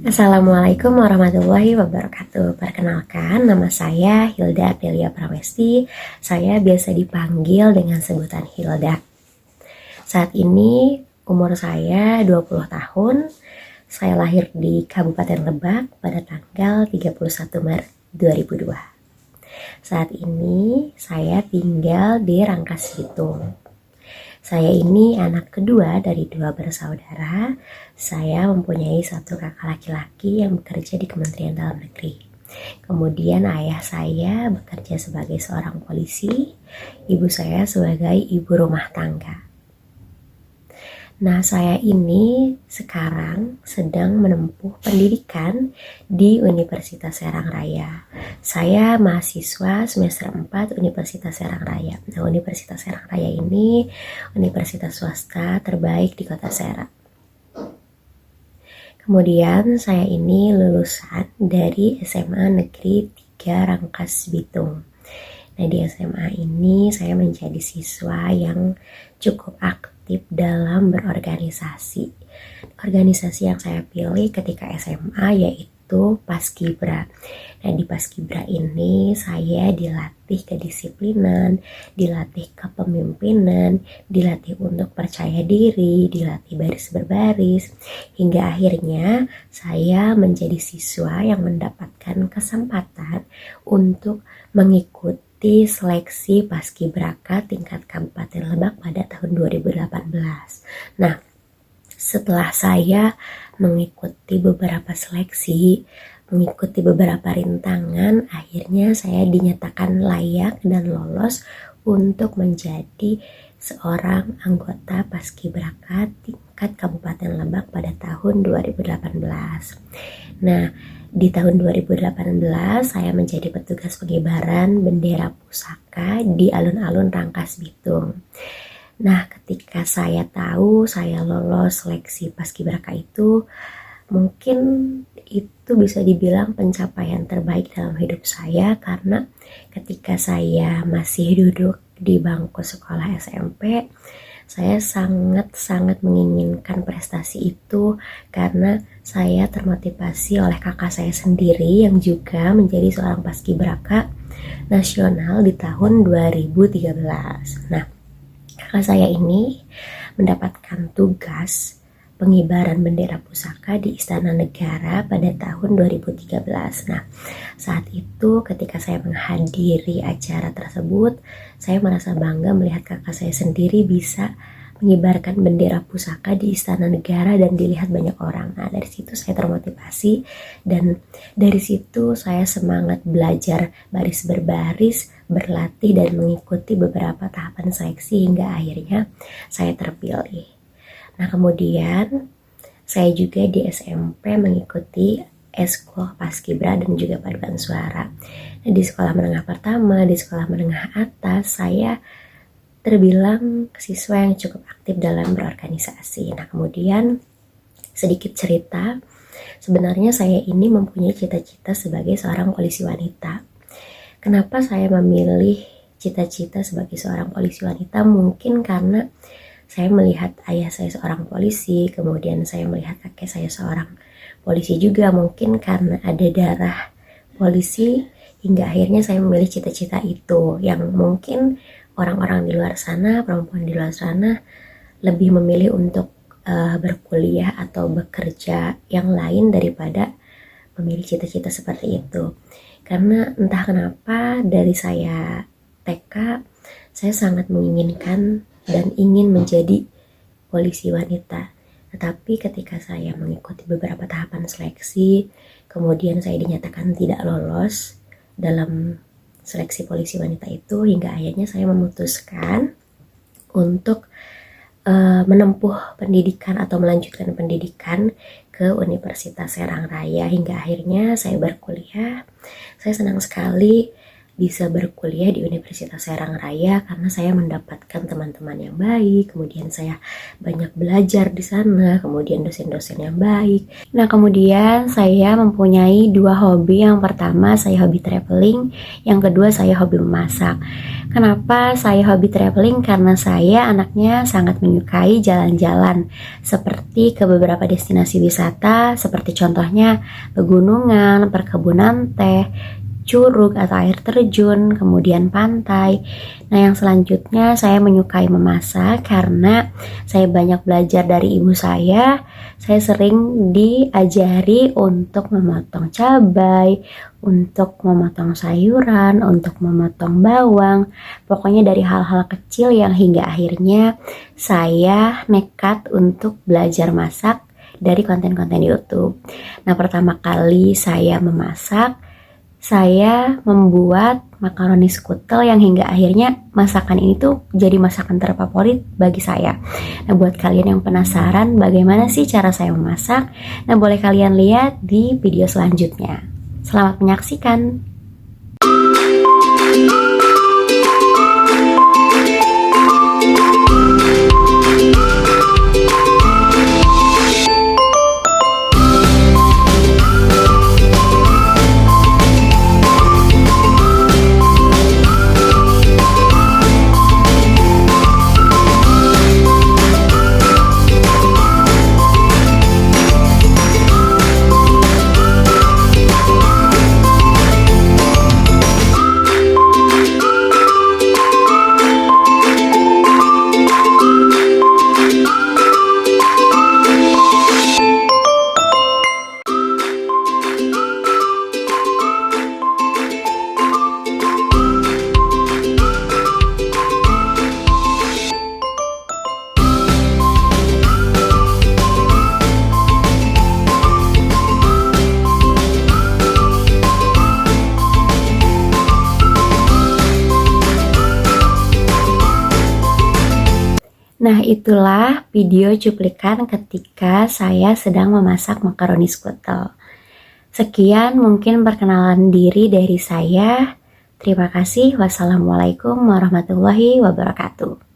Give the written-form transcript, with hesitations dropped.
Assalamualaikum warahmatullahi wabarakatuh. Perkenalkan, nama saya Hilda Delia Pramesti. Saya biasa dipanggil dengan sebutan Hilda. Saat ini umur saya 20 tahun. Saya lahir di Kabupaten Lebak pada tanggal 31 Maret 2002. Saat ini saya tinggal di Rangkas Bitung. Saya ini anak kedua dari 2 bersaudara. Saya mempunyai 1 kakak laki-laki yang bekerja di Kementerian Dalam Negeri. Kemudian ayah saya bekerja sebagai seorang polisi, ibu saya sebagai ibu rumah tangga. Nah, saya ini sekarang sedang menempuh pendidikan di Universitas Serang Raya. Saya mahasiswa semester 4 Universitas Serang Raya. Nah, Universitas Serang Raya ini universitas swasta terbaik di Kota Serang. Kemudian saya ini lulusan dari SMA Negeri 3 Rangkas Bitung. Nah, di SMA ini saya menjadi siswa yang cukup aktif dalam berorganisasi. Organisasi yang saya pilih ketika SMA yaitu Paskibra. Nah, di Paskibra ini saya dilatih kedisiplinan, dilatih kepemimpinan, dilatih untuk percaya diri, dilatih baris berbaris, hingga akhirnya saya menjadi siswa yang mendapatkan kesempatan untuk mengikuti seleksi Paskibraka tingkat Kabupaten Lebak pada tahun 2018. Nah, setelah saya mengikuti beberapa seleksi, mengikuti beberapa rintangan, akhirnya saya dinyatakan layak dan lolos untuk menjadi seorang anggota Paskibraka tingkat Kabupaten Lebak pada tahun 2018. Nah, di tahun 2018 saya menjadi petugas pengibaran bendera pusaka di alun-alun Rangkas Bitung. Nah, ketika saya tahu saya lolos seleksi Paskibraka itu, mungkin itu bisa dibilang pencapaian terbaik dalam hidup saya, karena ketika saya masih duduk di bangku sekolah SMP, saya sangat menginginkan prestasi itu karena saya termotivasi oleh kakak saya sendiri yang juga menjadi seorang paskibraka nasional di tahun 2013. Nah, kakak saya ini mendapatkan tugas pengibaran bendera pusaka di Istana Negara pada tahun 2013. Nah, saat itu ketika saya menghadiri acara tersebut, saya merasa bangga melihat kakak saya sendiri bisa mengibarkan bendera pusaka di Istana Negara dan dilihat banyak orang. Nah, dari situ saya termotivasi dan dari situ saya semangat belajar baris berbaris, berlatih dan mengikuti beberapa tahapan seleksi hingga akhirnya saya terpilih. Nah, kemudian saya juga di SMP mengikuti eskul paskibra dan juga paduan suara. Nah, di sekolah menengah pertama, di sekolah menengah atas, saya terbilang siswa yang cukup aktif dalam berorganisasi. Nah, kemudian sedikit cerita, sebenarnya saya ini mempunyai cita-cita sebagai seorang polisi wanita. Kenapa saya memilih cita-cita sebagai seorang polisi wanita? Mungkin karena saya melihat ayah saya seorang polisi, kemudian saya melihat kakek saya seorang polisi juga, mungkin karena ada darah polisi, hingga akhirnya saya memilih cita-cita itu, yang mungkin orang-orang di luar sana, perempuan di luar sana, lebih memilih untuk berkuliah atau bekerja yang lain daripada memilih cita-cita seperti itu. Karena entah kenapa dari saya TK, saya sangat menginginkan dan ingin menjadi polisi wanita. Tetapi ketika saya mengikuti beberapa tahapan seleksi, kemudian saya dinyatakan tidak lolos dalam seleksi polisi wanita itu, hingga akhirnya saya memutuskan untuk menempuh pendidikan atau melanjutkan pendidikan ke Universitas Serang Raya hingga akhirnya saya berkuliah. Saya senang sekali bisa berkuliah di Universitas Serang Raya karena saya mendapatkan teman-teman yang baik, kemudian saya banyak belajar di sana, kemudian dosen-dosen yang baik. Nah, kemudian saya mempunyai dua hobi. Yang pertama saya hobi traveling, yang kedua saya hobi memasak. Kenapa saya hobi traveling? Karena saya anaknya sangat menyukai jalan-jalan seperti ke beberapa destinasi wisata, seperti contohnya pegunungan, perkebunan teh, curug atau air terjun, kemudian pantai. Nah, yang selanjutnya saya menyukai memasak karena saya banyak belajar dari ibu saya. Saya sering diajari untuk memotong cabai, untuk memotong sayuran, untuk memotong bawang. Pokoknya dari hal-hal kecil yang hingga akhirnya saya nekat untuk belajar masak dari konten-konten YouTube. Nah, pertama kali saya memasak, saya membuat makaroni skutel yang hingga akhirnya masakan ini tuh jadi masakan terfavorit bagi saya. Nah, buat kalian yang penasaran bagaimana sih cara saya memasak, nah boleh kalian lihat di video selanjutnya. Selamat menyaksikan. Nah, itulah video cuplikan ketika saya sedang memasak makaroni skutel. Sekian mungkin perkenalan diri dari saya. Terima kasih. Wassalamualaikum warahmatullahi wabarakatuh.